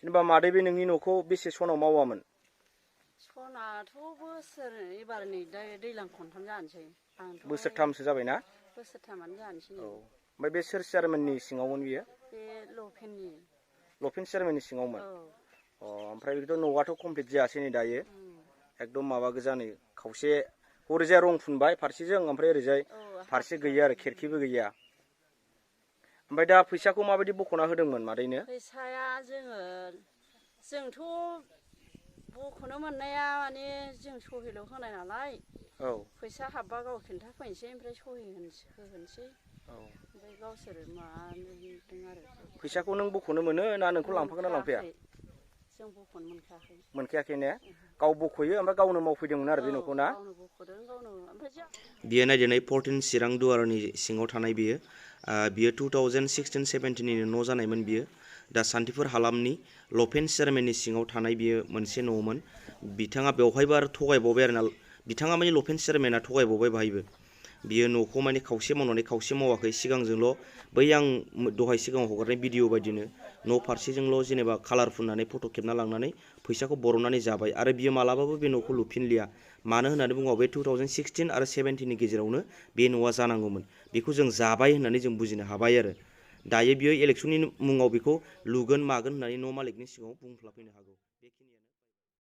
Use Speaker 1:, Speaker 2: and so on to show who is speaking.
Speaker 1: जेनेबा मादै बे नोंनि न'खौ बेसे सनाव मावामोन?
Speaker 2: सनाथ' बोसोर एबार नै दैज्लां खनथाम जानोसै।
Speaker 1: बोसोरथामसो जाबायना?
Speaker 2: बोसोरथामानो जानोसै
Speaker 1: औ
Speaker 2: नै।
Speaker 1: ओमफ्राय बे सोर चेयारमेननि सिङावमोन बियो?
Speaker 2: बे लफेननि।
Speaker 1: लफेन चेयारमेननि सिङावमोन?
Speaker 2: औ।
Speaker 1: ओमफ्राय बेथ' न'आथ' कमप्लिट जायासै नै दायो। एकदम माबा गोजा नै खावसे ओरैजाय रं फुनबाय फारसेजों, ओमफ्राय ओरैजाय फारसे गैया आरो खिरखिबो गैया। ओमफ्राय दा फैसाखौ माबायदि बख'ना होदोंमोन मादैनो?
Speaker 2: फैसाया जोंथ' बख'नो मोननाया माने जों सहिल' होनाय नालाय।
Speaker 1: औ।
Speaker 2: फैसा हाबबा गाव खिन्थाफैनोसै ओमफ्राय सहि होहोनोसै। ओमफ्राय गावसोर माबादों आरो।
Speaker 1: फैसाखौ नों बख'नो मोनो ना नोंखौ लांफागोन ना लांफैया?
Speaker 2: जों बख'नो मोनखायाखै।
Speaker 1: मोनखायाखै ने? गाव बख'यो ओमफ्राय गावनो मावफैदोंमोन आरो बे न'खौ ना?
Speaker 2: गावनो बख'दों गावनो ओमफ्राय जों
Speaker 3: बियो नायदिनै 14 चिरां दुवारनि सिङाव थानाय बियो। बियो 2016-17नि न' जानायमोन बियो। दा सान्थिफुर हालामनि लफेन चेयारमेननि सिङाव थानाय बियो मोनसे न'मोन। बिथाङा बेवहायबो आरो थगायबावबाय आरोना। बिथाङा माने लफेन चेयारमेना थगायबावबाय बाहायबो। बियो न'खौ माने खावसे मावनानै खावसे मावाखै। सिगांजोंल' बै आं दहाय सिगाङाव हगारनाय भिडिअ बायदिनो न' फारसेजोंल' जेनेबा कालार फुननानै फट' खेबना लांनानै फैसाखौ बरननानै जाबाय आरो बियो मालाबाबो बे न'खौ लुफिनलिया। मानो होननानै बुङोबा बे 2016 आरो 17नि गेजेरावनो बे न'आ जानांगौमोन। बेखौ जों जाबाय होननानै जों बुजिनो हाबाय आरो। दायो बियो इलेक्सननि मुङाव बेखौ लुगोन मागोन होननानै न' मालिकनि सिगाङाव बुंफ्लाफैनो हागौ। बेखिनियानो।